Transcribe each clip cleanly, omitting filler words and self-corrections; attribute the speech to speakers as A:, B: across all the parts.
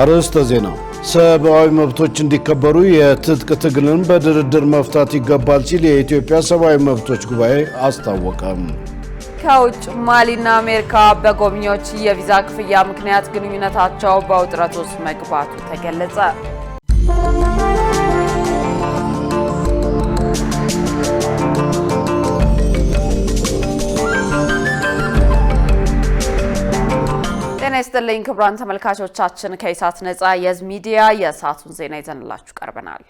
A: አርዕስተ ዜና ሰብአዊ መብቶች እንዲከበሩ የትጥቅ ትግልን በድርድር መፍታት ይገባል ሲል የኢትዮጵያ ሰብአዊ መብቶች ጉባኤ አስታወቀ።
B: ከውጭ ማሊና አሜሪካ በጎብኚዎች የቪዛ ክፍያ ምክንያት ግንኙነታቸው በውጥረት ውስጥ መግባቱ ተገለጸ። ጤና ይስጥልኝ ክቡራን ተመልካቾቻችን፣ ከኢሳት ነጻ የህዝብ ሚዲያ የሰዓቱን ዜና ይዘንላችሁ ቀርበናል።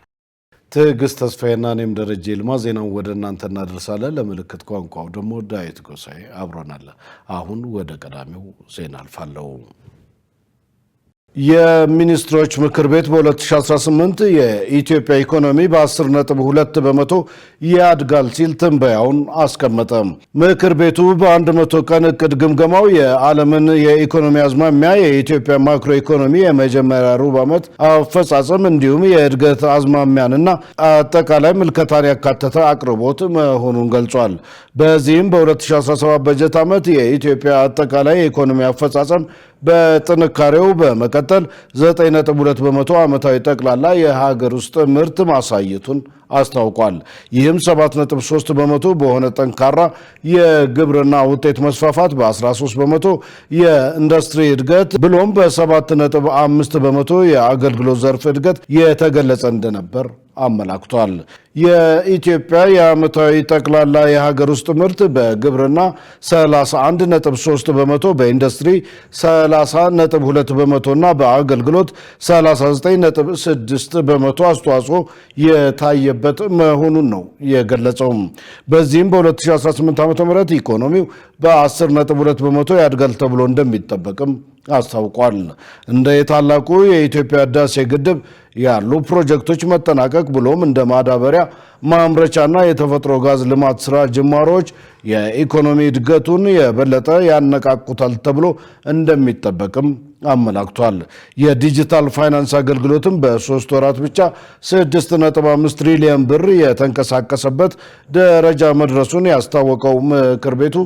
A: ትዕግስት ተስፋዬና እኔም ደረጀ ይልማ ዜናውን ወደ እናንተ እናደርሳለን። ለምልክት ቋንቋው ደግሞ ዳዊት ጎሳዬ አብሮናል። አሁን ወደ ቀዳሚው ዜና አልፋለሁ። የሚኒስትሮች ምክር ቤት በ2018 የኢትዮጵያ ኢኮኖሚ በ10.2 በመቶ ያድጋል ሲል ትንበያውን አስቀመጠ። ምክር ቤቱ በ100 ቀን እቅድ ግምገማው የዓለምን የኢኮኖሚ አዝማሚያ፣ የኢትዮጵያ ማክሮ ኢኮኖሚ የመጀመሪያ ሩብ ዓመት አፈጻጸም እንዲሁም የእድገት አዝማሚያንና አጠቃላይ ምልከታን ያካተተ አቅርቦት መሆኑን ገልጿል። በዚህም በ2017 በጀት ዓመት የኢትዮጵያ አጠቃላይ የኢኮኖሚ አፈጻጸም በጥንካሬው በመቀጠል 9.2 በመቶ ዓመታዊ ጠቅላላ የሀገር ውስጥ ምርት ማሳየቱን አስታውቋል። ይህም 7.3 በመቶ በሆነ ጠንካራ የግብርና ውጤት መስፋፋት፣ በ13 በመቶ የኢንዱስትሪ እድገት ብሎም በ7.5 በመቶ የአገልግሎት ዘርፍ እድገት የተገለጸ እንደነበር አመላክቷል። የኢትዮጵያ የዓመታዊ ጠቅላላ የሀገር ውስጥ ምርት በግብርና 31.3 በመቶ፣ በኢንዱስትሪ 30.2 በመቶ እና በአገልግሎት 39.6 በመቶ አስተዋጽኦ የታየበት መሆኑን ነው የገለጸው። በዚህም በ2018 ዓ.ም ኢኮኖሚው በ10.2 በመቶ ያድጋል ተብሎ እንደሚጠበቅም አስታውቋል። እንደ የታላቁ የኢትዮጵያ ህዳሴ ግድብ ያሉ ፕሮጀክቶች መጠናቀቅ ብሎም እንደ ማዳበሪያ ማምረቻና የተፈጥሮ ጋዝ ልማት ስራ ጅማሮች የኢኮኖሚ እድገቱን የበለጠ ያነቃቁታል ተብሎ እንደሚጠበቅም አመላክቷል። የዲጂታል ፋይናንስ አገልግሎትም በ3 ወራት ብቻ 6.5 ትሪሊዮን ብር የተንቀሳቀሰበት ደረጃ መድረሱን ያስታወቀው ምክር ቤቱ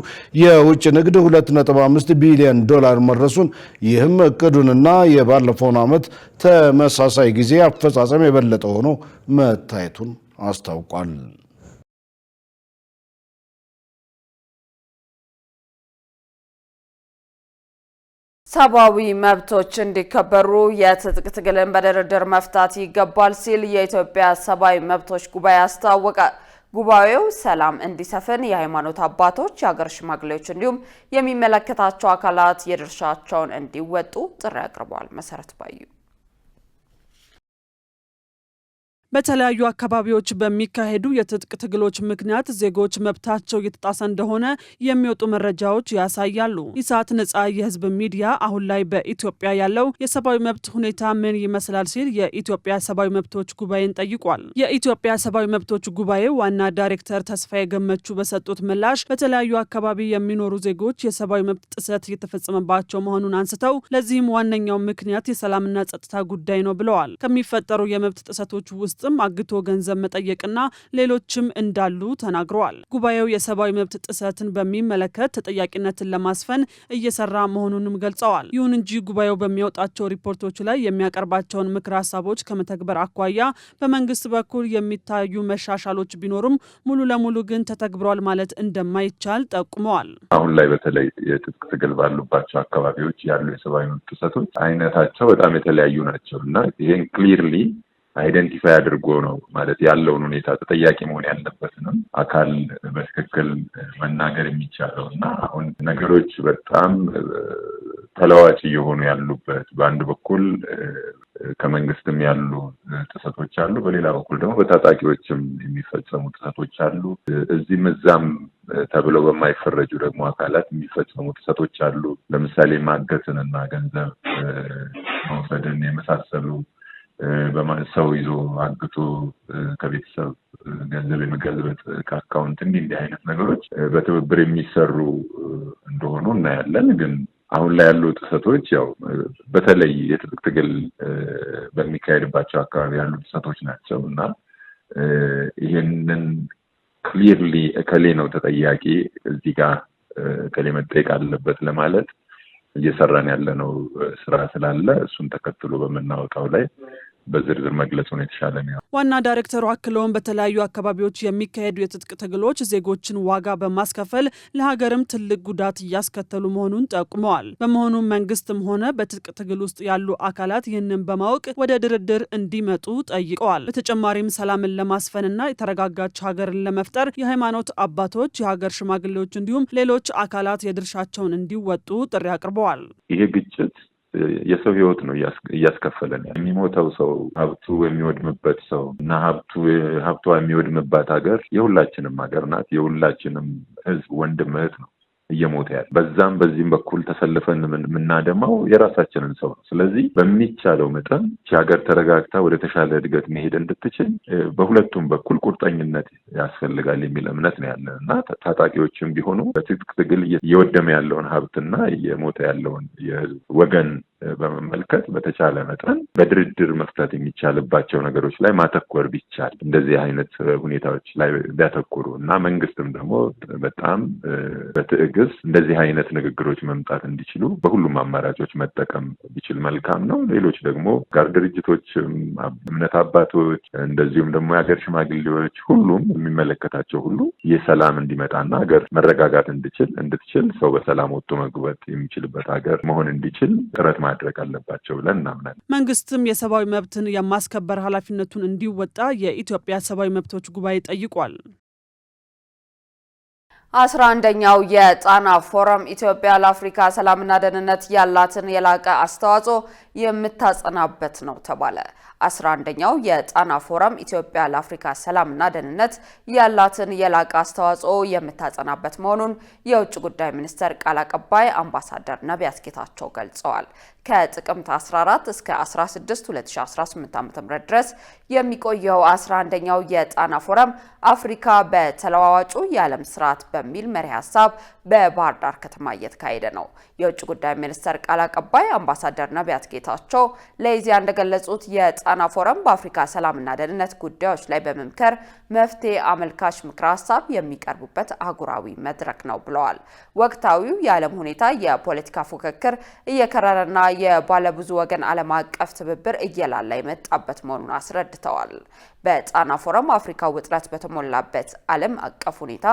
A: የውጭ ንግድ 2.5 ቢሊዮን ዶላር መድረሱን፣ ይህም እቅዱንና የባለፈውን ዓመት ተመሳሳይ ጊዜ አፈጻጸም የበለጠ ሆኖ መታየቱን አስታውቋል።
B: ሰብአዊ መብቶች እንዲከበሩ የትጥቅ ትግልን በድርድር መፍታት ይገባል ሲል የኢትዮጵያ ሰብአዊ መብቶች ጉባኤ አስታወቀ። ጉባኤው ሰላም እንዲሰፍን የሃይማኖት አባቶች፣ የሀገር ሽማግሌዎች እንዲሁም የሚመለከታቸው አካላት የድርሻቸውን እንዲወጡ ጥሪ አቅርበዋል። መሰረት ባዩ
C: በተለያዩ አካባቢዎች በሚካሄዱ የትጥቅ ትግሎች ምክንያት ዜጎች መብታቸው እየተጣሰ እንደሆነ የሚወጡ መረጃዎች ያሳያሉ። ኢሳት ነጻ የህዝብ ሚዲያ አሁን ላይ በኢትዮጵያ ያለው የሰብአዊ መብት ሁኔታ ምን ይመስላል ሲል የኢትዮጵያ ሰብአዊ መብቶች ጉባኤን ጠይቋል። የኢትዮጵያ ሰብአዊ መብቶች ጉባኤ ዋና ዳይሬክተር ተስፋዬ ገመቹ በሰጡት ምላሽ በተለያዩ አካባቢ የሚኖሩ ዜጎች የሰብአዊ መብት ጥሰት እየተፈጸመባቸው መሆኑን አንስተው ለዚህም ዋነኛው ምክንያት የሰላምና ጸጥታ ጉዳይ ነው ብለዋል። ከሚፈጠሩ የመብት ጥሰቶች ውስጥ አግቶ ገንዘብ መጠየቅና ሌሎችም እንዳሉ ተናግረዋል። ጉባኤው የሰብአዊ መብት ጥሰትን በሚመለከት ተጠያቂነትን ለማስፈን እየሰራ መሆኑንም ገልጸዋል። ይሁን እንጂ ጉባኤው በሚያወጣቸው ሪፖርቶች ላይ የሚያቀርባቸውን ምክር ሀሳቦች ከመተግበር አኳያ በመንግስት በኩል የሚታዩ መሻሻሎች ቢኖሩም ሙሉ ለሙሉ ግን ተተግብሯል ማለት እንደማይቻል ጠቁመዋል።
D: አሁን ላይ በተለይ የትጥቅ ትግል ባሉባቸው አካባቢዎች ያሉ የሰብአዊ መብት ጥሰቶች አይነታቸው በጣም የተለያዩ ናቸው እና ይሄን ክሊርሊ አይደንቲፋይ አድርጎ ነው ማለት ያለውን ሁኔታ ተጠያቂ መሆን ያለበትንም አካል በትክክል መናገር የሚቻለው እና አሁን ነገሮች በጣም ተለዋጭ እየሆኑ ያሉበት፣ በአንድ በኩል ከመንግስትም ያሉ ጥሰቶች አሉ፣ በሌላ በኩል ደግሞ በታጣቂዎችም የሚፈጸሙ ጥሰቶች አሉ። እዚህም እዛም ተብለው በማይፈረጁ ደግሞ አካላት የሚፈጸሙ ጥሰቶች አሉ። ለምሳሌ ማገትንና ገንዘብ መውሰድን የመሳሰሉ በሰው ይዞ አግቶ ከቤተሰብ ገንዘብ የመገልበጥ ከአካውንት እንዲህ አይነት ነገሮች በትብብር የሚሰሩ እንደሆኑ እናያለን። ግን አሁን ላይ ያሉ ጥሰቶች ያው በተለይ የትጥቅ ትግል በሚካሄድባቸው አካባቢ ያሉ ጥሰቶች ናቸው እና ይሄንን ክሊርሊ እከሌ ነው ተጠያቂ እዚህ ጋር እከሌ መጠየቅ አለበት ለማለት እየሰራን ያለነው ስራ ስላለ እሱን ተከትሎ በመናወጣው ላይ በዝርዝር መግለጹን የተሻለ ነው።
C: ዋና ዳይሬክተሩ አክለውን በተለያዩ አካባቢዎች የሚካሄዱ የትጥቅ ትግሎች ዜጎችን ዋጋ በማስከፈል ለሀገርም ትልቅ ጉዳት እያስከተሉ መሆኑን ጠቁመዋል። በመሆኑም መንግስትም ሆነ በትጥቅ ትግል ውስጥ ያሉ አካላት ይህንን በማወቅ ወደ ድርድር እንዲመጡ ጠይቀዋል። በተጨማሪም ሰላምን ለማስፈንና የተረጋጋች ሀገርን ለመፍጠር የሃይማኖት አባቶች፣ የሀገር ሽማግሌዎች እንዲሁም ሌሎች አካላት የድርሻቸውን እንዲወጡ ጥሪ አቅርበዋል።
D: ይሄ ግጭት የሰው ህይወት ነው እያስከፈለን። የሚሞተው ሰው፣ ሀብቱ የሚወድምበት ሰው እና ሀብቷ የሚወድምባት ሀገር የሁላችንም ሀገር ናት። የሁላችንም ህዝብ ወንድም እህት ነው እየሞተ ያለ። በዛም በዚህም በኩል ተሰልፈን የምናደማው የራሳችንን ሰው ነው። ስለዚህ በሚቻለው መጠን ሀገር ተረጋግታ ወደ ተሻለ እድገት መሄድ እንድትችል በሁለቱም በኩል ቁርጠኝነት ያስፈልጋል የሚል እምነት ነው ያለን እና ታጣቂዎችም ቢሆኑ በትጥቅ ትግል እየወደመ ያለውን ሀብትና እየሞተ ያለውን የህዝብ ወገን በመመልከት በተቻለ መጠን በድርድር መፍታት የሚቻልባቸው ነገሮች ላይ ማተኮር ቢቻል እንደዚህ አይነት ሁኔታዎች ላይ ቢያተኩሩ እና መንግስትም ደግሞ በጣም በትዕግስት እንደዚህ አይነት ንግግሮች መምጣት እንዲችሉ በሁሉም አማራጮች መጠቀም ቢችል መልካም ነው። ሌሎች ደግሞ ጋር ድርጅቶች፣ እምነት አባቶች፣ እንደዚሁም ደግሞ የሀገር ሽማግሌዎች፣ ሁሉም የሚመለከታቸው ሁሉ የሰላም እንዲመጣና ሀገር መረጋጋት እንድትችል ሰው በሰላም ወጥቶ መግባት የሚችልበት ሀገር መሆን እንዲችል ጥረት ማድረግ አለባቸው ብለን እናምናለን።
C: መንግስትም የሰብአዊ መብትን የማስከበር ኃላፊነቱን እንዲወጣ የኢትዮጵያ ሰብአዊ መብቶች ጉባኤ ጠይቋል።
B: 11ኛው የጣና ፎረም ኢትዮጵያ ለአፍሪካ ሰላምና ደህንነት ያላትን የላቀ አስተዋጽኦ የምታጸናበት ነው ተባለ። 11ኛው የጣና ፎረም ኢትዮጵያ ለአፍሪካ ሰላምና ደህንነት ያላትን የላቀ አስተዋጽኦ የምታጸናበት መሆኑን የውጭ ጉዳይ ሚኒስቴር ቃል አቀባይ አምባሳደር ነቢያት ጌታቸው ገልጸዋል። ከጥቅምት 14 እስከ 16 2018 ዓ.ም ድረስ የሚቆየው 11ኛው የጣና ፎረም አፍሪካ በተለዋዋጩ የዓለም ስርዓት በሚል መሪ ሀሳብ በባህር ዳር ከተማ እየተካሄደ ነው። የውጭ ጉዳይ ሚኒስቴር ቃል አቀባይ አምባሳደር ነቢያት ጌታቸው ለኢዜአ እንደገለጹት የጣና ፎረም በአፍሪካ ሰላምና ደህንነት ጉዳዮች ላይ በመምከር መፍትሄ አመልካች ምክረ ሀሳብ የሚቀርቡበት አህጉራዊ መድረክ ነው ብለዋል። ወቅታዊው የዓለም ሁኔታ የፖለቲካ ፉክክር እየከረረና የባለብዙ ወገን ዓለም አቀፍ ትብብር እየላላ የመጣበት መሆኑን አስረድተዋል። በጣና ፎረም አፍሪካ ውጥረት በተሞላበት ዓለም አቀፍ ሁኔታ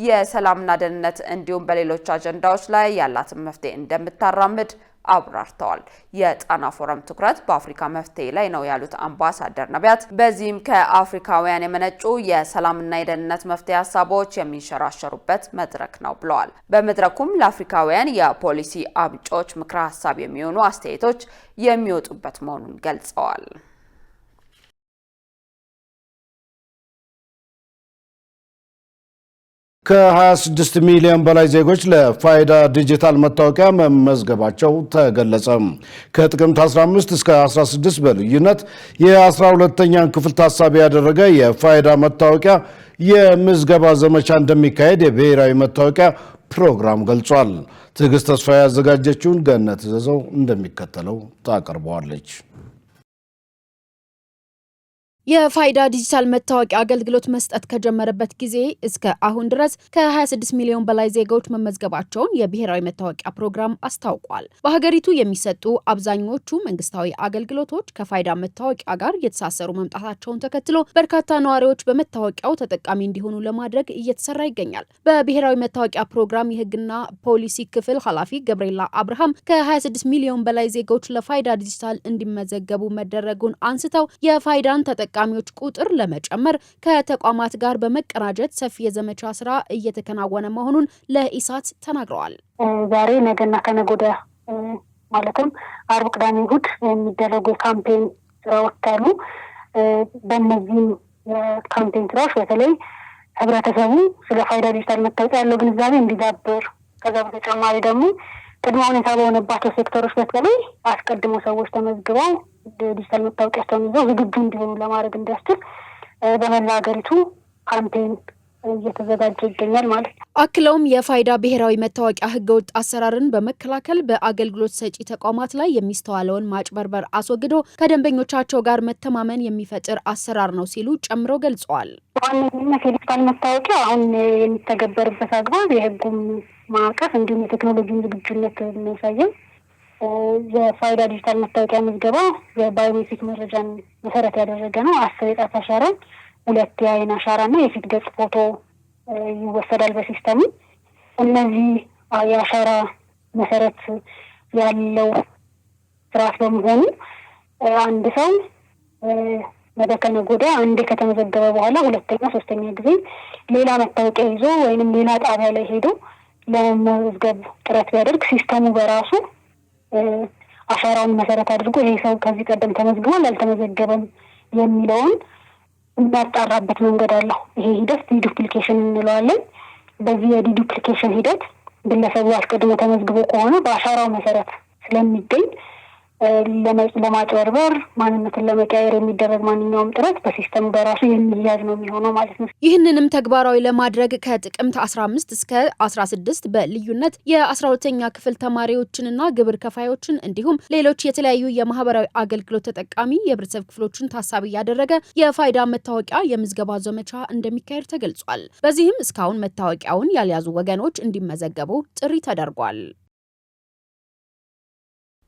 B: የሰላምና ደህንነት እንዲሁም በሌሎች አጀንዳዎች ላይ ያላትን መፍትሄ እንደምታራምድ አብራርተዋል። የጣና ፎረም ትኩረት በአፍሪካ መፍትሄ ላይ ነው ያሉት አምባሳደር ነቢያት በዚህም ከአፍሪካውያን የመነጩ የሰላምና የደህንነት መፍትሄ ሀሳቦች የሚንሸራሸሩበት መድረክ ነው ብለዋል። በመድረኩም ለአፍሪካውያን የፖሊሲ አብጮች ምክረ ሀሳብ የሚሆኑ አስተያየቶች የሚወጡበት መሆኑን ገልጸዋል።
A: ከ26 ሚሊዮን በላይ ዜጎች ለፋይዳ ዲጂታል መታወቂያ መመዝገባቸው ተገለጸ። ከጥቅምት 15 እስከ 16 በልዩነት የ12ኛን ክፍል ታሳቢ ያደረገ የፋይዳ መታወቂያ የምዝገባ ዘመቻ እንደሚካሄድ የብሔራዊ መታወቂያ ፕሮግራም ገልጿል። ትዕግስት ተስፋ ያዘጋጀችውን ገነት ዘዘው እንደሚከተለው ታቀርበዋለች።
E: የፋይዳ ዲጂታል መታወቂያ አገልግሎት መስጠት ከጀመረበት ጊዜ እስከ አሁን ድረስ ከ26 ሚሊዮን በላይ ዜጎች መመዝገባቸውን የብሔራዊ መታወቂያ ፕሮግራም አስታውቋል። በሀገሪቱ የሚሰጡ አብዛኞቹ መንግስታዊ አገልግሎቶች ከፋይዳ መታወቂያ ጋር እየተሳሰሩ መምጣታቸውን ተከትሎ በርካታ ነዋሪዎች በመታወቂያው ተጠቃሚ እንዲሆኑ ለማድረግ እየተሰራ ይገኛል። በብሔራዊ መታወቂያ ፕሮግራም የህግና ፖሊሲ ክፍል ኃላፊ ገብርኤላ አብርሃም ከ26 ሚሊዮን በላይ ዜጎች ለፋይዳ ዲጂታል እንዲመዘገቡ መደረጉን አንስተው የፋይዳን ተጠቃሚዎች ቁጥር ለመጨመር ከተቋማት ጋር በመቀናጀት ሰፊ የዘመቻ ስራ እየተከናወነ መሆኑን ለኢሳት ተናግረዋል።
F: ዛሬ ነገና ከነገ ወዲያ ማለትም አርብ፣ ቅዳሜ፣ እሁድ የሚደረጉ የካምፔን ስራዎች አሉ። በእነዚህም የካምፔን ስራዎች በተለይ ህብረተሰቡ ስለ ፋይዳ ዲጂታል መታወቂያ ያለው ግንዛቤ እንዲዳብር፣ ከዛ በተጨማሪ ደግሞ ቅድመ ሁኔታ በሆነባቸው ሴክተሮች በተለይ አስቀድሞ ሰዎች ተመዝግበው ዲጂታል መታወቂያቸውን ይዘው ዝግጁ እንዲሆኑ ለማድረግ እንዲያስችል በመላ ሀገሪቱ ካምፔን እየተዘጋጀ ይገኛል ማለት ነው።
E: አክለውም የፋይዳ ብሔራዊ መታወቂያ ህገወጥ አሰራርን በመከላከል በአገልግሎት ሰጪ ተቋማት ላይ የሚስተዋለውን ማጭበርበር አስወግዶ ከደንበኞቻቸው ጋር መተማመን የሚፈጥር አሰራር ነው ሲሉ ጨምረው ገልጸዋል።
F: በዋነኝነት የዲጂታል መታወቂያ አሁን የሚተገበርበት አግባብ የህጉም ማዕቀፍ እንዲሁም የቴክኖሎጂን ዝግጁነት የሚያሳየው የፋይዳ ዲጂታል መታወቂያ ምዝገባ የባዮሜትሪክ መረጃን መሰረት ያደረገ ነው። 10 የጣት አሻራ፣ 2 የአይን አሻራ እና የፊት ገጽ ፎቶ ይወሰዳል በሲስተሙ። እነዚህ የአሻራ መሰረት ያለው ስርዓት በመሆኑ አንድ ሰው ነገ ከነገ ወዲያ አንዴ ከተመዘገበ በኋላ ሁለተኛ ሶስተኛ ጊዜ ሌላ መታወቂያ ይዞ ወይንም ሌላ ጣቢያ ላይ ሄዶ ለመመዝገብ ጥረት ቢያደርግ ሲስተሙ በራሱ አሻራውን መሰረት አድርጎ ይሄ ሰው ከዚህ ቀደም ተመዝግቧል አልተመዘገበም የሚለውን የሚያጣራበት መንገድ አለው። ይሄ ሂደት ዲዱፕሊኬሽን እንለዋለን። በዚህ የዲዱፕሊኬሽን ሂደት ግለሰቡ አስቀድሞ ተመዝግቦ ከሆነ በአሻራው መሰረት ስለሚገኝ ለማጭበርበር ማንነትን ለመቀየር የሚደረግ ማንኛውም ጥረት በሲስተሙ በራሱ የሚያዝ ነው የሚሆነው ማለት ነው።
E: ይህንንም ተግባራዊ ለማድረግ ከጥቅምት 15 እስከ 16 በልዩነት የ12ኛ ክፍል ተማሪዎችንና ግብር ከፋዮችን እንዲሁም ሌሎች የተለያዩ የማህበራዊ አገልግሎት ተጠቃሚ የህብረተሰብ ክፍሎችን ታሳቢ ያደረገ የፋይዳ መታወቂያ የምዝገባ ዘመቻ እንደሚካሄድ ተገልጿል። በዚህም እስካሁን መታወቂያውን ያልያዙ ወገኖች እንዲመዘገቡ ጥሪ ተደርጓል።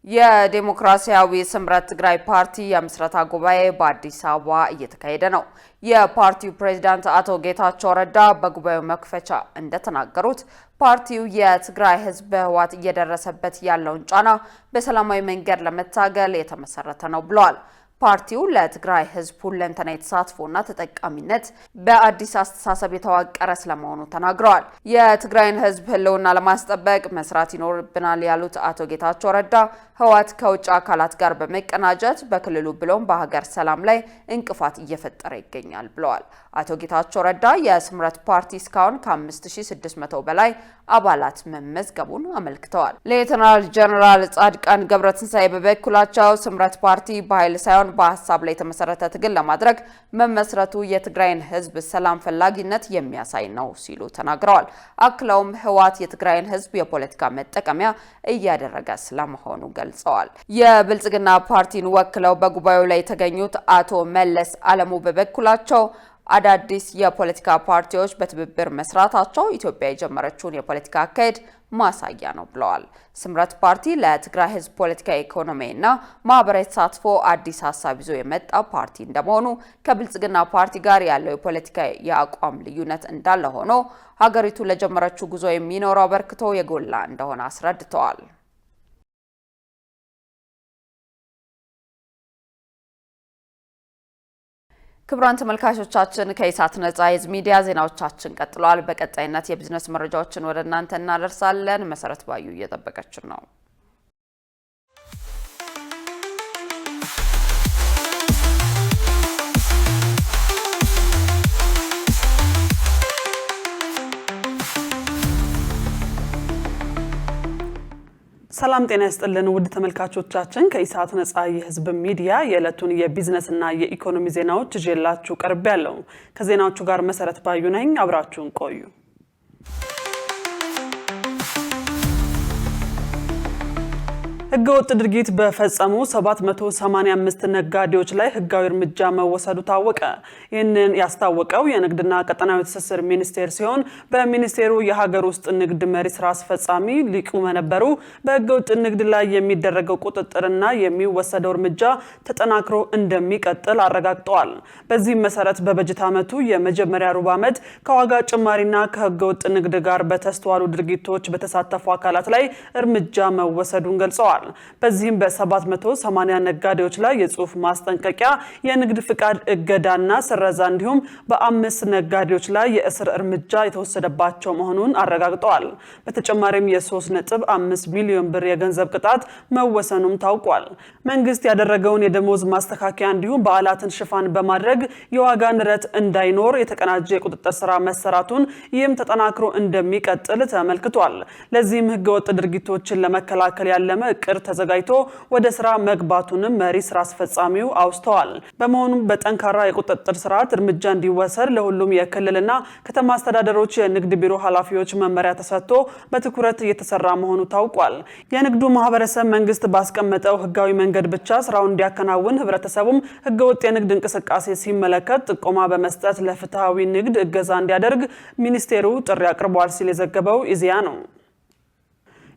B: የዲሞክራሲያዊ ስምረት ትግራይ ፓርቲ የምስረታ ጉባኤ በአዲስ አበባ እየተካሄደ ነው። የፓርቲው ፕሬዝዳንት አቶ ጌታቸው ረዳ በጉባኤው መክፈቻ እንደተናገሩት ፓርቲው የትግራይ ህዝብ በህወሓት እየደረሰበት ያለውን ጫና በሰላማዊ መንገድ ለመታገል የተመሰረተ ነው ብለዋል። ፓርቲው ለትግራይ ህዝብ ሁለንተናዊ ተሳትፎና ተጠቃሚነት በአዲስ አስተሳሰብ የተዋቀረ ስለመሆኑ ተናግረዋል። የትግራይን ህዝብ ህልውና ለማስጠበቅ መስራት ይኖርብናል ያሉት አቶ ጌታቸው ረዳ ህወሓት ከውጭ አካላት ጋር በመቀናጀት በክልሉ ብሎም በሀገር ሰላም ላይ እንቅፋት እየፈጠረ ይገኛል ብለዋል። አቶ ጌታቸው ረዳ የስምረት ፓርቲ እስካሁን ከ5600 በላይ አባላት መመዝገቡን አመልክተዋል። ሌተናል ጀነራል ጻድቃን ገብረትንሳኤ በበኩላቸው ስምረት ፓርቲ በኃይል ሳይሆን በሀሳብ ላይ የተመሰረተ ትግል ለማድረግ መመስረቱ የትግራይን ህዝብ ሰላም ፈላጊነት የሚያሳይ ነው ሲሉ ተናግረዋል። አክለውም ህወሓት የትግራይን ህዝብ የፖለቲካ መጠቀሚያ እያደረገ ስለመሆኑ ገልጸዋል። የብልጽግና ፓርቲን ወክለው በጉባኤው ላይ የተገኙት አቶ መለስ አለሙ በበኩላቸው አዳዲስ የፖለቲካ ፓርቲዎች በትብብር መስራታቸው ኢትዮጵያ የጀመረችውን የፖለቲካ አካሄድ ማሳያ ነው ብለዋል። ስምረት ፓርቲ ለትግራይ ህዝብ ፖለቲካ፣ ኢኮኖሚያዊና ማህበራዊ ተሳትፎ አዲስ ሀሳብ ይዞ የመጣ ፓርቲ እንደመሆኑ ከብልጽግና ፓርቲ ጋር ያለው የፖለቲካ የአቋም ልዩነት እንዳለ ሆኖ ሀገሪቱ ለጀመረችው ጉዞ የሚኖረው አበርክቶ የጎላ እንደሆነ አስረድተዋል። ክቡራን ተመልካቾቻችን ከኢሳት ነጻ የህዝብ ሚዲያ ዜናዎቻችን ቀጥለዋል። በቀጣይነት የቢዝነስ መረጃዎችን ወደ እናንተ እናደርሳለን። መሰረት ባዩ እየጠበቀችን ነው።
C: ሰላም ጤና ይስጥልን ውድ ተመልካቾቻችን ከኢሳት ነጻ የህዝብ ሚዲያ የዕለቱን የቢዝነስና የኢኮኖሚ ዜናዎች ይዤላችሁ ቀርቤያለሁ። ከዜናዎቹ ጋር መሰረት ባዩ ነኝ። አብራችሁን ቆዩ። ህገወጥ ድርጊት በፈጸሙ 785 ነጋዴዎች ላይ ህጋዊ እርምጃ መወሰዱ ታወቀ። ይህንን ያስታወቀው የንግድና ቀጠናዊ ትስስር ሚኒስቴር ሲሆን በሚኒስቴሩ የሀገር ውስጥ ንግድ መሪ ስራ አስፈጻሚ ሊቁ መነበሩ በህገወጥ ንግድ ላይ የሚደረገው ቁጥጥርና የሚወሰደው እርምጃ ተጠናክሮ እንደሚቀጥል አረጋግጠዋል። በዚህም መሰረት በበጀት ዓመቱ የመጀመሪያ ሩብ ዓመት ከዋጋ ጭማሪና ከህገወጥ ንግድ ጋር በተስተዋሉ ድርጊቶች በተሳተፉ አካላት ላይ እርምጃ መወሰዱን ገልጸዋል። በዚህም በ780 ነጋዴዎች ላይ የጽሁፍ ማስጠንቀቂያ፣ የንግድ ፍቃድ እገዳና ስረዛ እንዲሁም በ5 ነጋዴዎች ላይ የእስር እርምጃ የተወሰደባቸው መሆኑን አረጋግጠዋል። በተጨማሪም የ3.5 ሚሊዮን ብር የገንዘብ ቅጣት መወሰኑም ታውቋል። መንግስት ያደረገውን የደሞዝ ማስተካከያ እንዲሁም በዓላትን ሽፋን በማድረግ የዋጋ ንረት እንዳይኖር የተቀናጀ የቁጥጥር ስራ መሰራቱን ይህም ተጠናክሮ እንደሚቀጥል ተመልክቷል። ለዚህም ህገወጥ ድርጊቶችን ለመከላከል ያለመ እቅድ ተዘጋጅቶ ወደ ስራ መግባቱንም መሪ ስራ አስፈጻሚው አውስተዋል። በመሆኑም በጠንካራ የቁጥጥር ስርዓት እርምጃ እንዲወሰድ ለሁሉም የክልልና ከተማ አስተዳደሮች የንግድ ቢሮ ኃላፊዎች መመሪያ ተሰጥቶ በትኩረት እየተሰራ መሆኑ ታውቋል። የንግዱ ማህበረሰብ መንግስት ባስቀመጠው ህጋዊ መንገድ ብቻ ስራውን እንዲያከናውን፣ ህብረተሰቡም ህገወጥ የንግድ እንቅስቃሴ ሲመለከት ጥቆማ በመስጠት ለፍትሃዊ ንግድ እገዛ እንዲያደርግ ሚኒስቴሩ ጥሪ አቅርቧል ሲል የዘገበው ኢዜአ ነው።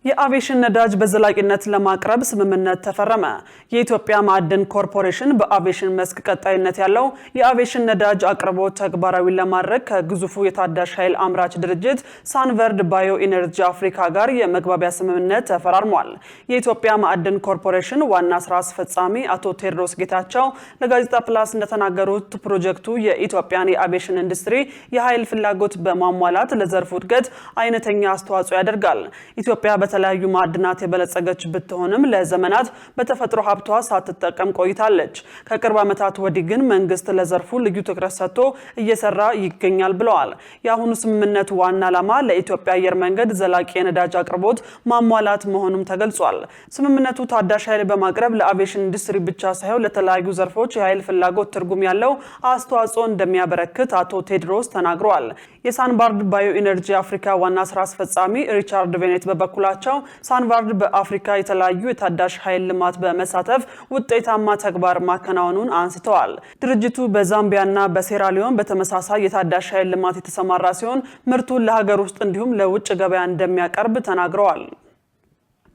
C: የአቪዬሽን ነዳጅ በዘላቂነት ለማቅረብ ስምምነት ተፈረመ። የኢትዮጵያ ማዕድን ኮርፖሬሽን በአቪዬሽን መስክ ቀጣይነት ያለው የአቪዬሽን ነዳጅ አቅርቦት ተግባራዊ ለማድረግ ከግዙፉ የታዳሽ ኃይል አምራች ድርጅት ሳንቨርድ ባዮ ኢነርጂ አፍሪካ ጋር የመግባቢያ ስምምነት ተፈራርሟል። የኢትዮጵያ ማዕድን ኮርፖሬሽን ዋና ስራ አስፈጻሚ አቶ ቴዎድሮስ ጌታቸው ለጋዜጣ ፕላስ እንደተናገሩት ፕሮጀክቱ የኢትዮጵያን የአቪዬሽን ኢንዱስትሪ የኃይል ፍላጎት በማሟላት ለዘርፉ እድገት አይነተኛ አስተዋጽኦ ያደርጋል። ኢትዮጵያ በተለያዩ ማዕድናት የበለጸገች ብትሆንም ለዘመናት በተፈጥሮ ሀብቷ ሳትጠቀም ቆይታለች። ከቅርብ ዓመታት ወዲህ ግን መንግስት ለዘርፉ ልዩ ትኩረት ሰጥቶ እየሰራ ይገኛል ብለዋል። የአሁኑ ስምምነት ዋና ዓላማ ለኢትዮጵያ አየር መንገድ ዘላቂ የነዳጅ አቅርቦት ማሟላት መሆኑም ተገልጿል። ስምምነቱ ታዳሽ ኃይል በማቅረብ ለአቪዬሽን ኢንዱስትሪ ብቻ ሳይሆን ለተለያዩ ዘርፎች የኃይል ፍላጎት ትርጉም ያለው አስተዋጽኦ እንደሚያበረክት አቶ ቴዎድሮስ ተናግረዋል። የሳንቫርድ ባዮ ኢነርጂ አፍሪካ ዋና ስራ አስፈጻሚ ሪቻርድ ቬኔት በበኩላቸው ሳንቫርድ በአፍሪካ የተለያዩ የታዳሽ ኃይል ልማት በመሳተፍ ውጤታማ ተግባር ማከናወኑን አንስተዋል። ድርጅቱ በዛምቢያና በሴራሊዮን በተመሳሳይ የታዳሽ ኃይል ልማት የተሰማራ ሲሆን ምርቱን ለሀገር ውስጥ እንዲሁም ለውጭ ገበያ እንደሚያቀርብ ተናግረዋል።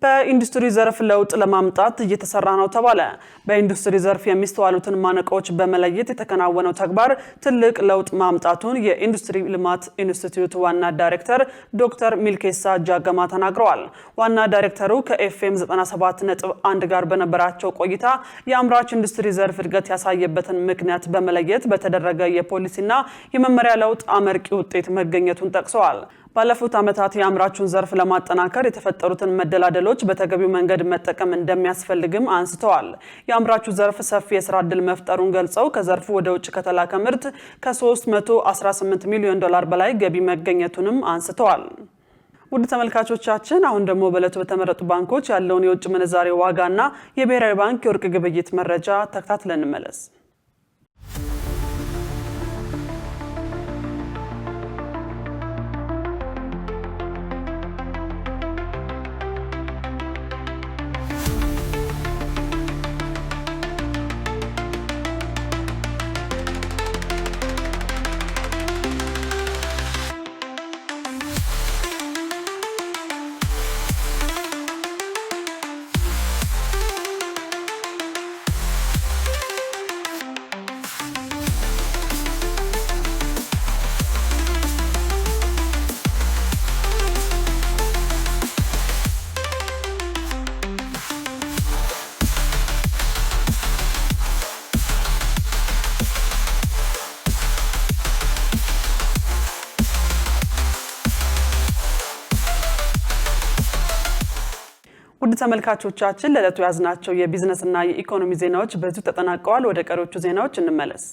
C: በኢንዱስትሪ ዘርፍ ለውጥ ለማምጣት እየተሰራ ነው ተባለ። በኢንዱስትሪ ዘርፍ የሚስተዋሉትን ማነቆች በመለየት የተከናወነው ተግባር ትልቅ ለውጥ ማምጣቱን የኢንዱስትሪ ልማት ኢንስቲትዩት ዋና ዳይሬክተር ዶክተር ሚልኬሳ ጃገማ ተናግረዋል። ዋና ዳይሬክተሩ ከኤፍኤም 97.1 ጋር በነበራቸው ቆይታ የአምራች ኢንዱስትሪ ዘርፍ እድገት ያሳየበትን ምክንያት በመለየት በተደረገ የፖሊሲና የመመሪያ ለውጥ አመርቂ ውጤት መገኘቱን ጠቅሰዋል። ባለፉት ዓመታት የአምራቹን ዘርፍ ለማጠናከር የተፈጠሩትን መደላደሎች በተገቢው መንገድ መጠቀም እንደሚያስፈልግም አንስተዋል። የአምራቹ ዘርፍ ሰፊ የስራ ዕድል መፍጠሩን ገልጸው ከዘርፉ ወደ ውጭ ከተላከ ምርት ከ318 ሚሊዮን ዶላር በላይ ገቢ መገኘቱንም አንስተዋል። ውድ ተመልካቾቻችን አሁን ደግሞ በዕለቱ በተመረጡ ባንኮች ያለውን የውጭ ምንዛሬ ዋጋና የብሔራዊ ባንክ የወርቅ ግብይት መረጃ ተከታትለን እንመለስ። ውድ ተመልካቾቻችን ለዕለቱ ያዝናቸው የቢዝነስና የኢኮኖሚ ዜናዎች በዚሁ ተጠናቀዋል። ወደ ቀሪዎቹ ዜናዎች እንመለስ።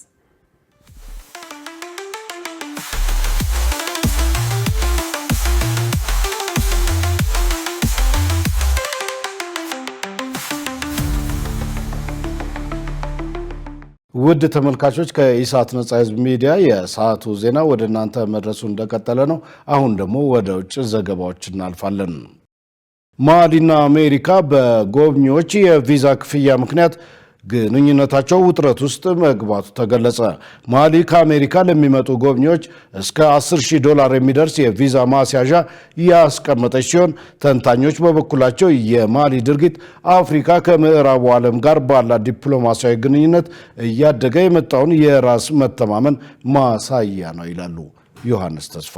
A: ውድ ተመልካቾች ከኢሳት ነጻ ህዝብ ሚዲያ የሰዓቱ ዜና ወደ እናንተ መድረሱ እንደቀጠለ ነው። አሁን ደግሞ ወደ ውጭ ዘገባዎች እናልፋለን። ማሊና አሜሪካ በጎብኚዎች የቪዛ ክፍያ ምክንያት ግንኙነታቸው ውጥረት ውስጥ መግባቱ ተገለጸ። ማሊ ከአሜሪካ ለሚመጡ ጎብኚዎች እስከ $10,000 የሚደርስ የቪዛ ማስያዣ ያስቀመጠች ሲሆን ተንታኞች በበኩላቸው የማሊ ድርጊት አፍሪካ ከምዕራቡ ዓለም ጋር ባላት ዲፕሎማሲያዊ ግንኙነት እያደገ የመጣውን የራስ መተማመን ማሳያ ነው ይላሉ። ዮሐንስ ተስፋ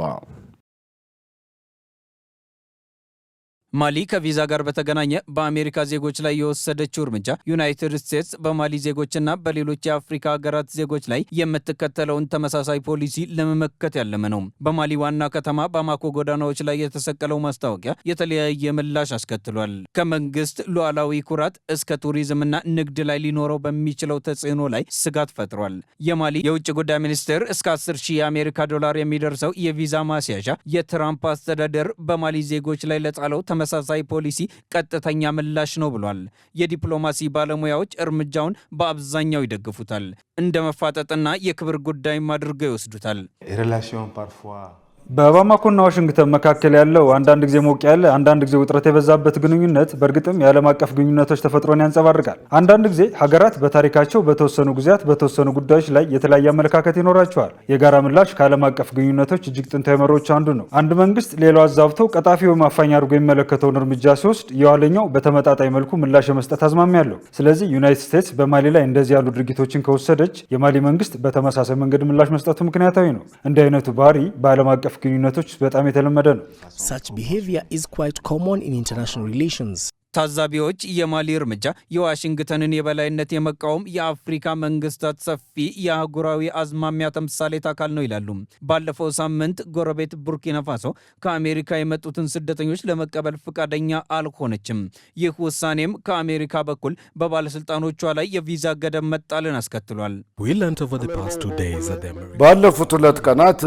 G: ማሊ ከቪዛ ጋር በተገናኘ በአሜሪካ ዜጎች ላይ የወሰደችው እርምጃ ዩናይትድ ስቴትስ በማሊ ዜጎችና በሌሎች የአፍሪካ ሀገራት ዜጎች ላይ የምትከተለውን ተመሳሳይ ፖሊሲ ለመመከት ያለመ ነው። በማሊ ዋና ከተማ ባማኮ ጎዳናዎች ላይ የተሰቀለው ማስታወቂያ የተለያየ ምላሽ አስከትሏል። ከመንግስት ሉዓላዊ ኩራት እስከ ቱሪዝምና ንግድ ላይ ሊኖረው በሚችለው ተጽዕኖ ላይ ስጋት ፈጥሯል። የማሊ የውጭ ጉዳይ ሚኒስቴር እስከ $10,000 የአሜሪካ ዶላር የሚደርሰው የቪዛ ማስያዣ የትራምፕ አስተዳደር በማሊ ዜጎች ላይ ለጣለው ተመሳሳይ ፖሊሲ ቀጥተኛ ምላሽ ነው ብሏል። የዲፕሎማሲ ባለሙያዎች እርምጃውን በአብዛኛው ይደግፉታል። እንደ መፋጠጥና የክብር ጉዳይም አድርገው ይወስዱታል።
H: በባማኮና ዋሽንግተን መካከል ያለው አንዳንድ ጊዜ ሞቅ ያለ አንዳንድ ጊዜ ውጥረት የበዛበት ግንኙነት በእርግጥም የዓለም አቀፍ ግንኙነቶች ተፈጥሮን ያንጸባርቃል። አንዳንድ ጊዜ ሀገራት በታሪካቸው በተወሰኑ ጊዜያት በተወሰኑ ጉዳዮች ላይ የተለያየ አመለካከት ይኖራቸዋል። የጋራ ምላሽ ከዓለም አቀፍ ግንኙነቶች እጅግ ጥንታዊ መርሆች አንዱ ነው። አንድ መንግስት ሌላው አዛብተው ቀጣፊ ወይም አፋኝ አድርጎ የሚመለከተውን እርምጃ ሲወስድ የኋለኛው በተመጣጣኝ መልኩ ምላሽ የመስጠት አዝማሚያ አለው። ስለዚህ ዩናይትድ ስቴትስ በማሊ ላይ እንደዚህ ያሉ ድርጊቶችን ከወሰደች የማሊ መንግስት በተመሳሳይ መንገድ ምላሽ መስጠቱ ምክንያታዊ ነው። እንዲህ አይነቱ ባህሪ በዓለም አቀፍ ግንኙነቶች በጣም የተለመደ ነው።
I: Such behavior is quite common in international relations.
G: ታዛቢዎች የማሊ እርምጃ የዋሽንግተንን የበላይነት የመቃወም የአፍሪካ መንግስታት ሰፊ የአህጉራዊ አዝማሚያ ተምሳሌት አካል ነው ይላሉ። ባለፈው ሳምንት ጎረቤት ቡርኪና ፋሶ ከአሜሪካ የመጡትን ስደተኞች ለመቀበል ፈቃደኛ አልሆነችም። ይህ ውሳኔም ከአሜሪካ በኩል በባለስልጣኖቿ ላይ የቪዛ ገደብ መጣልን አስከትሏል።
A: ባለፉት 2 ቀናት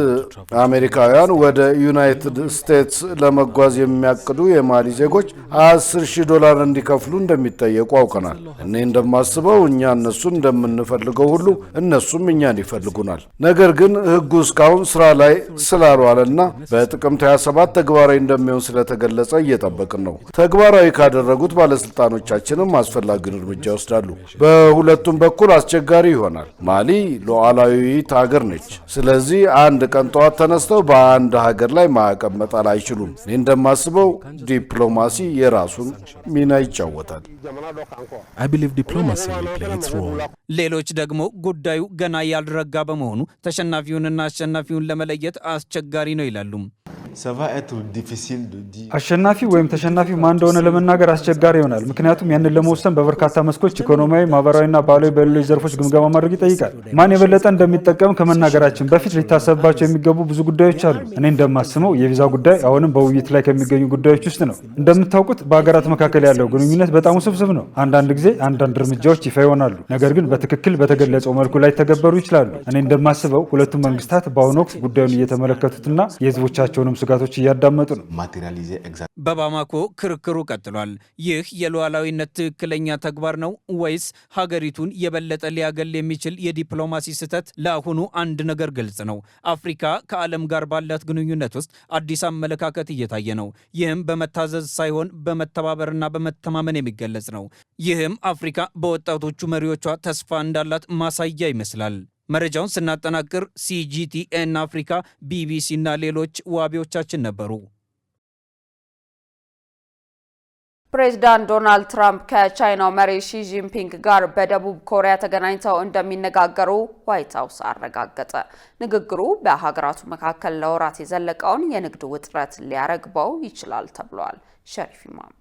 A: አሜሪካውያን ወደ ዩናይትድ ስቴትስ ለመጓዝ የሚያቅዱ የማሊ ዜጎች 10,000 $10 እንዲከፍሉ እንደሚጠየቁ አውቀናል። እኔ እንደማስበው እኛ እነሱን እንደምንፈልገው ሁሉ እነሱም እኛን ይፈልጉናል። ነገር ግን ሕጉ እስካሁን ስራ ላይ ስላልዋለና በጥቅምት 27 ተግባራዊ እንደሚሆን ስለተገለጸ እየጠበቅን ነው። ተግባራዊ ካደረጉት ባለስልጣኖቻችንም አስፈላጊውን እርምጃ ይወስዳሉ። በሁለቱም በኩል አስቸጋሪ ይሆናል። ማሊ ሉዓላዊት ሀገር ነች። ስለዚህ አንድ ቀን ጠዋት ተነስተው በአንድ ሀገር ላይ ማዕቀብ መጣል አይችሉም። እኔ እንደማስበው ዲፕሎማሲ የራሱን ሚና ይጫወታል።
G: ሌሎች ደግሞ ጉዳዩ ገና ያልረጋ በመሆኑ ተሸናፊውንና አሸናፊውን ለመለየት አስቸጋሪ ነው ይላሉ።
H: አሸናፊ ወይም ተሸናፊ ማን እንደሆነ ለመናገር አስቸጋሪ ይሆናል። ምክንያቱም ያንን ለመወሰን በበርካታ መስኮች ኢኮኖሚያዊ፣ ማህበራዊና ባህላዊ በሌሎች ዘርፎች ግምገማ ማድረግ ይጠይቃል። ማን የበለጠ እንደሚጠቀም ከመናገራችን በፊት ሊታሰብባቸው የሚገቡ ብዙ ጉዳዮች አሉ። እኔ እንደማስበው የቪዛ ጉዳይ አሁንም በውይይት ላይ ከሚገኙ ጉዳዮች ውስጥ ነው። እንደምታውቁት በሀገራት መካከል ያለው ግንኙነት በጣም ውስብስብ ነው። አንዳንድ ጊዜ አንዳንድ እርምጃዎች ይፋ ይሆናሉ፣ ነገር ግን በትክክል በተገለጸው መልኩ ላይ ተገበሩ ይችላሉ። እኔ እንደማስበው ሁለቱም መንግስታት በአሁኑ ወቅት ጉዳዩን እየተመለከቱትና የህዝቦቻቸውንም ስጋቶች እያዳመጡ ነው።
G: በባማኮ ክርክሩ ቀጥሏል። ይህ የሉዓላዊነት ትክክለኛ ተግባር ነው ወይስ ሀገሪቱን የበለጠ ሊያገል የሚችል የዲፕሎማሲ ስህተት? ለአሁኑ አንድ ነገር ግልጽ ነው። አፍሪካ ከዓለም ጋር ባላት ግንኙነት ውስጥ አዲስ አመለካከት እየታየ ነው። ይህም በመታዘዝ ሳይሆን በመተባበርና በመተማመን የሚገለጽ ነው። ይህም አፍሪካ በወጣቶቹ መሪዎቿ ተስፋ እንዳላት ማሳያ ይመስላል። መረጃውን ስናጠናቅር ሲጂቲኤን አፍሪካ፣ ቢቢሲ እና ሌሎች ዋቢዎቻችን ነበሩ።
B: ፕሬዚዳንት ዶናልድ ትራምፕ ከቻይናው መሪ ሺ ጂንፒንግ ጋር በደቡብ ኮሪያ ተገናኝተው እንደሚነጋገሩ ዋይት ሀውስ አረጋገጠ። ንግግሩ በሀገራቱ መካከል ለወራት የዘለቀውን የንግድ ውጥረት ሊያረግበው ይችላል ተብሏል። ሸሪፍ ኢማም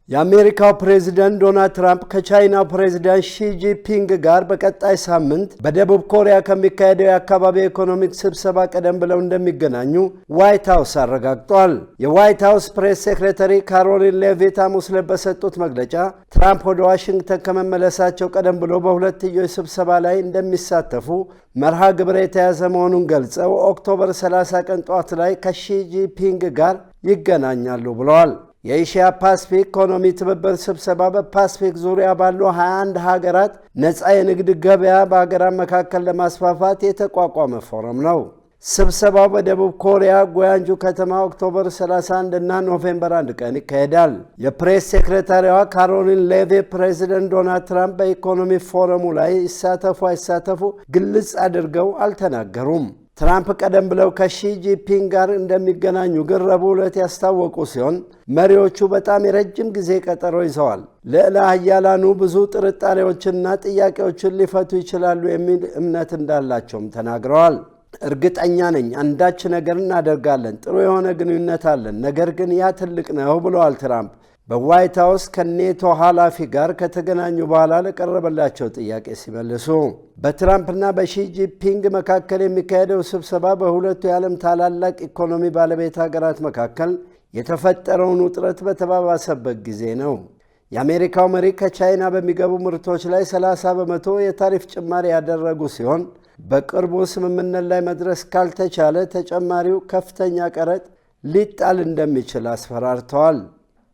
J: የአሜሪካው ፕሬዝዳንት ዶናልድ ትራምፕ ከቻይናው ፕሬዝዳንት ሺ ጂንፒንግ ጋር በቀጣይ ሳምንት በደቡብ ኮሪያ ከሚካሄደው የአካባቢ ኢኮኖሚክ ስብሰባ ቀደም ብለው እንደሚገናኙ ዋይት ሀውስ አረጋግጧል። የዋይት ሀውስ ፕሬስ ሴክሬታሪ ካሮሊን ሌቪት ሐሙስ ዕለት በሰጡት መግለጫ ትራምፕ ወደ ዋሽንግተን ከመመለሳቸው ቀደም ብሎ በሁለትዮሽ ስብሰባ ላይ እንደሚሳተፉ መርሃ ግብር የተያዘ መሆኑን ገልጸው ኦክቶበር 30 ቀን ጠዋት ላይ ከሺ ጂንፒንግ ጋር ይገናኛሉ ብለዋል። የኤሽያ ፓሲፊክ ኢኮኖሚ ትብብር ስብሰባ በፓሲፊክ ዙሪያ ባሉ 21 ሀገራት ነፃ የንግድ ገበያ በሀገራት መካከል ለማስፋፋት የተቋቋመ ፎረም ነው። ስብሰባው በደቡብ ኮሪያ ጎያንጁ ከተማ ኦክቶበር 31 እና ኖቬምበር 1 ቀን ይካሄዳል። የፕሬስ ሴክሬታሪዋ ካሮሊን ሌቪ ፕሬዚደንት ዶናልድ ትራምፕ በኢኮኖሚ ፎረሙ ላይ ይሳተፉ አይሳተፉ ግልጽ አድርገው አልተናገሩም። ትራምፕ ቀደም ብለው ከሺ ጂንፒንግ ጋር እንደሚገናኙ ግን ረቡዕ ዕለት ያስታወቁ ሲሆን መሪዎቹ በጣም የረጅም ጊዜ ቀጠሮ ይዘዋል። ልዕለ ኃያላኑ ብዙ ጥርጣሬዎችንና ጥያቄዎችን ሊፈቱ ይችላሉ የሚል እምነት እንዳላቸውም ተናግረዋል። እርግጠኛ ነኝ አንዳች ነገር እናደርጋለን፣ ጥሩ የሆነ ግንኙነት አለን፣ ነገር ግን ያ ትልቅ ነው ብለዋል ትራምፕ በዋይት ሀውስ ከኔቶ ኃላፊ ጋር ከተገናኙ በኋላ ለቀረበላቸው ጥያቄ ሲመልሱ። በትራምፕና በሺ ጂንፒንግ መካከል የሚካሄደው ስብሰባ በሁለቱ የዓለም ታላላቅ ኢኮኖሚ ባለቤት ሀገራት መካከል የተፈጠረውን ውጥረት በተባባሰበት ጊዜ ነው። የአሜሪካው መሪ ከቻይና በሚገቡ ምርቶች ላይ 30 በመቶ የታሪፍ ጭማሪ ያደረጉ ሲሆን በቅርቡ ስምምነት ላይ መድረስ ካልተቻለ ተጨማሪው ከፍተኛ ቀረጥ ሊጣል እንደሚችል አስፈራርተዋል።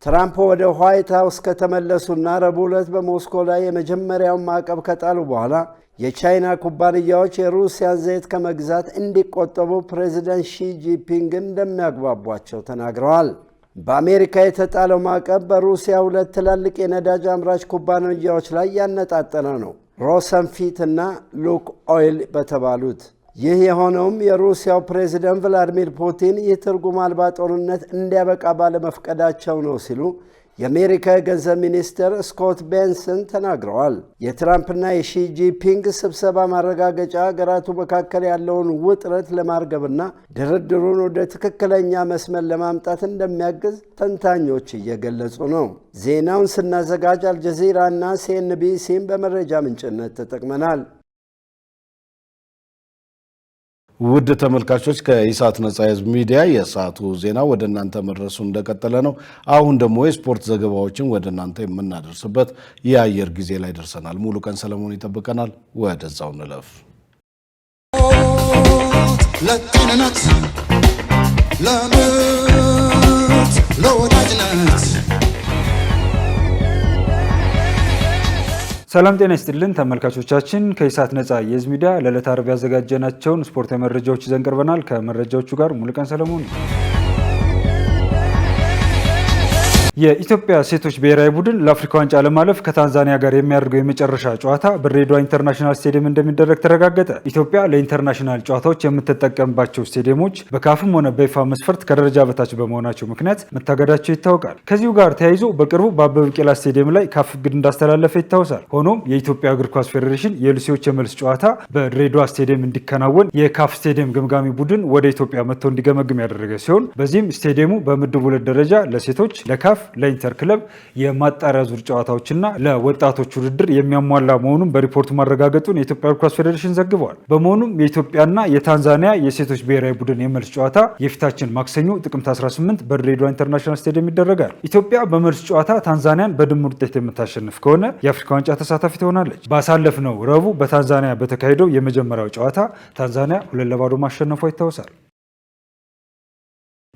J: ትራምፕ ወደ ዋይት ሀውስ ከተመለሱና ረቡዕ ዕለት በሞስኮ ላይ የመጀመሪያውን ማዕቀብ ከጣሉ በኋላ የቻይና ኩባንያዎች የሩሲያን ዘይት ከመግዛት እንዲቆጠቡ ፕሬዚዳንት ሺ ጂንፒንግ እንደሚያግባቧቸው ተናግረዋል። በአሜሪካ የተጣለው ማዕቀብ በሩሲያ 2 ትላልቅ የነዳጅ አምራች ኩባንያዎች ላይ ያነጣጠረ ነው፣ ሮሰንፊት እና ሉክ ኦይል በተባሉት። ይህ የሆነውም የሩሲያው ፕሬዝዳንት ቭላዲሚር ፑቲን የትርጉም አልባ ጦርነት እንዲያበቃ ባለመፍቀዳቸው ነው ሲሉ የአሜሪካ የገንዘብ ሚኒስትር ስኮት ቤንሰን ተናግረዋል። የትራምፕና የሺ ጂንፒንግ ስብሰባ ማረጋገጫ ሀገራቱ መካከል ያለውን ውጥረት ለማርገብና ድርድሩን ወደ ትክክለኛ መስመር ለማምጣት እንደሚያግዝ ተንታኞች እየገለጹ ነው። ዜናውን ስናዘጋጅ አልጀዚራ እና ሲኤንቢሲን በመረጃ ምንጭነት ተጠቅመናል።
A: ውድ ተመልካቾች ከኢሳት ነጻ የህዝብ ሚዲያ የሰዓቱ ዜና ወደ እናንተ መድረሱ እንደቀጠለ ነው። አሁን ደግሞ የስፖርት ዘገባዎችን ወደ እናንተ የምናደርስበት የአየር ጊዜ ላይ ደርሰናል። ሙሉ ቀን ሰለሞን ይጠብቀናል። ወደዛው እንለፍ። ለጤንነት ለምርት ለወዳጅነት
H: ሰላም ጤና ይስጥልን ተመልካቾቻችን፣ ከኢሳት ነጻ የህዝብ ሚዲያ ለዕለተ ዓርብ ያዘጋጀናቸውን ስፖርታዊ መረጃዎች ይዘን ቀርበናል። ከመረጃዎቹ ጋር ሙሉቀን ሰለሞን። የኢትዮጵያ ሴቶች ብሔራዊ ቡድን ለአፍሪካ ዋንጫ ለማለፍ ከታንዛኒያ ጋር የሚያደርገው የመጨረሻ ጨዋታ በድሬዳዋ ኢንተርናሽናል ስቴዲየም እንደሚደረግ ተረጋገጠ። ኢትዮጵያ ለኢንተርናሽናል ጨዋታዎች የምትጠቀምባቸው ስቴዲየሞች በካፍም ሆነ በይፋ መስፈርት ከደረጃ በታች በመሆናቸው ምክንያት መታገዳቸው ይታወቃል። ከዚሁ ጋር ተያይዞ በቅርቡ በአበበ ቢቂላ ስቴዲየም ላይ ካፍ እግድ እንዳስተላለፈ ይታወሳል። ሆኖም የኢትዮጵያ እግር ኳስ ፌዴሬሽን የሉሲዎች የመልስ ጨዋታ በድሬዳዋ ስቴዲየም እንዲከናወን የካፍ ስቴዲየም ገምጋሚ ቡድን ወደ ኢትዮጵያ መጥቶ እንዲገመግም ያደረገ ሲሆን በዚህም ስቴዲየሙ በምድብ 2 ደረጃ ለሴቶች፣ ለካፍ፣ ለኢንተር ክለብ የማጣሪያ ዙር ጨዋታዎችና ለወጣቶች ውድድር የሚያሟላ መሆኑን በሪፖርቱ ማረጋገጡን የኢትዮጵያ እግር ኳስ ፌዴሬሽን ዘግቧል። በመሆኑም የኢትዮጵያና የታንዛኒያ የሴቶች ብሔራዊ ቡድን የመልስ ጨዋታ የፊታችን ማክሰኞ ጥቅምት 18 በድሬዳዋ ኢንተርናሽናል ስቴዲየም ይደረጋል። ኢትዮጵያ በመልስ ጨዋታ ታንዛኒያን በድምር ውጤት የምታሸንፍ ከሆነ የአፍሪካ ዋንጫ ተሳታፊ ትሆናለች። ባሳለፍነው ረቡዕ በታንዛኒያ በተካሄደው የመጀመሪያው ጨዋታ ታንዛኒያ 2-0 ማሸነፏ ይታወሳል።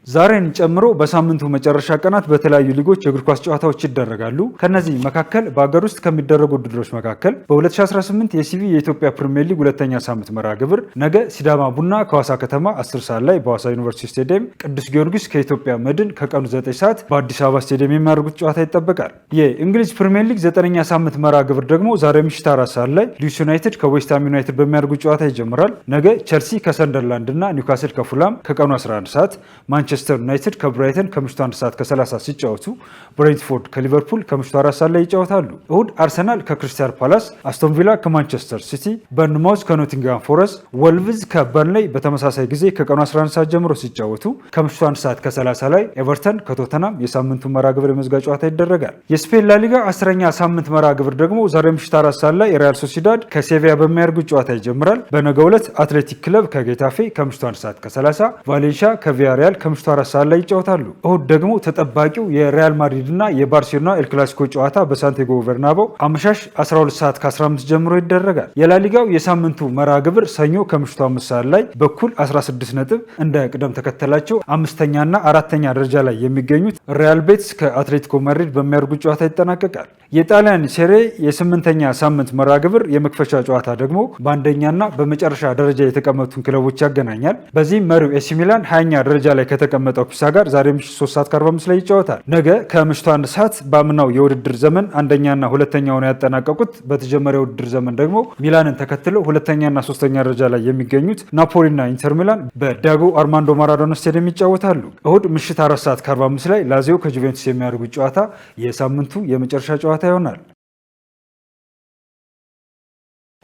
H: ዛሬን ጨምሮ በሳምንቱ መጨረሻ ቀናት በተለያዩ ሊጎች የእግር ኳስ ጨዋታዎች ይደረጋሉ። ከነዚህ መካከል በአገር ውስጥ ከሚደረጉ ውድድሮች መካከል በ2018 የሲቪ የኢትዮጵያ ፕሪሚየር ሊግ ሁለተኛ ሳምንት መርሃ ግብር ነገ ሲዳማ ቡና ከሐዋሳ ከተማ 10 ሰዓት ላይ በሐዋሳ ዩኒቨርሲቲ ስቴዲየም፣ ቅዱስ ጊዮርጊስ ከኢትዮጵያ መድን ከቀኑ 9 ሰዓት በአዲስ አበባ ስቴዲየም የሚያደርጉት ጨዋታ ይጠበቃል። የእንግሊዝ ፕሪሚየር ሊግ 9ኛ ሳምንት መርሃ ግብር ደግሞ ዛሬ ምሽት 4 ሰዓት ላይ ሊድስ ዩናይትድ ከዌስትሃም ዩናይትድ በሚያደርጉት ጨዋታ ይጀምራል። ነገ ቸልሲ ከሰንደርላንድ እና ኒውካስል ከፉላም ከቀኑ 11 ሰዓት፣ ማንቸስተር ዩናይትድ ከብራይተን ከምሽቱ 1 ሰዓት ከ30 ሲጫወቱ ብሬንትፎርድ ከሊቨርፑል ከምሽቱ 4 ሰዓት ላይ ይጫወታሉ። እሁድ አርሰናል ከክሪስታል ፓላስ፣ አስቶን ቪላ ከማንቸስተር ሲቲ፣ በርንማውዝ ከኖቲንግሃም ፎረስት፣ ወልቭዝ ከበርንሌይ በተመሳሳይ ጊዜ ከቀኑ 11 ሰዓት ጀምሮ ሲጫወቱ ከምሽቱ 1 ሰዓት ከ30 ላይ ኤቨርተን ከቶተናም የሳምንቱ መርሃ ግብር የመዝጋ ጨዋታ ይደረጋል። የስፔን ላሊጋ 10ኛ ሳምንት መርሃ ግብር ደግሞ ዛሬ ምሽት 4 ሰዓት ላይ ሪያል ሶሲዳድ ከሴቪያ በሚያደርጉት ጨዋታ ይጀምራል። በነገው ዕለት አትሌቲክ ክለብ ከጌታፌ ከምሽቱ 1 ሰዓት ከ30፣ ቫሌንሺያ ከቪያሪያል ከምሽቱ 4 ሰዓት ላይ ይጫወታሉ። እሁድ ደግሞ ተጠባቂው የሪያል ማድሪድ እና የባርሴሎና ኤል ክላሲኮ ጨዋታ በሳንቲያጎ በርናባው አመሻሽ 12 ሰዓት ከ15 ጀምሮ ይደረጋል። የላሊጋው የሳምንቱ መርሃ ግብር ሰኞ ከምሽቱ 5 ሰዓት ላይ በኩል 16 ነጥብ እንደ ቅደም ተከተላቸው 5ኛና 4ኛ ደረጃ ላይ የሚገኙት ሪያል ቤትስ ከአትሌቲኮ ማድሪድ በሚያደርጉት ጨዋታ ይጠናቀቃል። የጣሊያን ሴሬ የ8ኛ ሳምንት መርሃ ግብር የመክፈቻ ጨዋታ ደግሞ በአንደኛና በመጨረሻ ደረጃ የተቀመጡትን ክለቦች ያገናኛል። በዚህም መሪው ኤሲ ሚላን 20ኛ ደረጃ ላይ ከተቀመጠው ፒሳ ጋር ዛሬ ምሽት 3 ሰዓት ከ45 ላይ ይጫወታል። ነገ ከምሽቱ 1 ሰዓት በአምናው የውድድር ዘመን አንደኛና ሁለተኛ ሆነው ያጠናቀቁት በተጀመረው የውድድር ዘመን ደግሞ ሚላንን ተከትለው ሁለተኛና 3ኛ ደረጃ ላይ የሚገኙት ናፖሊና ኢንተር ሚላን በዲያጎ አርማንዶ ማራዶና ስቴዲየም ይጫወታሉ። እሁድ ምሽት 4 ሰዓት ከ45 ላይ ላዚዮ ከጁቬንቱስ የሚያደርጉት ጨዋታ የሳምንቱ የመጨረሻ ጨዋታ ይሆናል።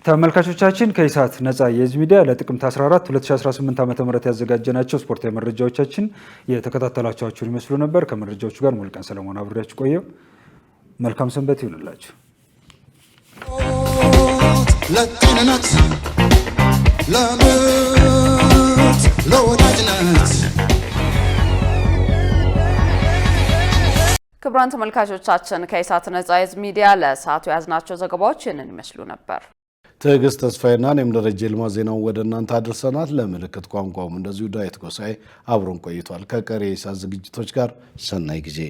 H: ተመልካቾቻችን ከኢሳት ነጻ የህዝብ ሚዲያ ለጥቅምት 14 2018 ዓ.ም ያዘጋጀናቸው ስፖርታዊ መረጃዎቻችን የተከታተላችኋቸውን ይመስሉ ነበር። ከመረጃዎቹ ጋር ሙሉቀን ሰለሞን አብሬያችሁ ቆየው። መልካም ሰንበት ይሁንላችሁ። ለጤንነት ለምርት ለወዳጅነት
B: ክቡራን ተመልካቾቻችን ከኢሳት ነጻ የህዝብ ሚዲያ ለሰዓቱ ያዝናቸው ዘገባዎች ይህንን ይመስሉ ነበር።
A: ትዕግስት ተስፋዬና እኔም ደረጀ ልማ ዜናውን ወደ እናንተ አድርሰናል። ለምልክት ቋንቋውም እንደዚሁ ዳዊት ጎሳኤ አብሮን ቆይቷል። ከቀሪ የኢሳት ዝግጅቶች ጋር ሰናይ ጊዜ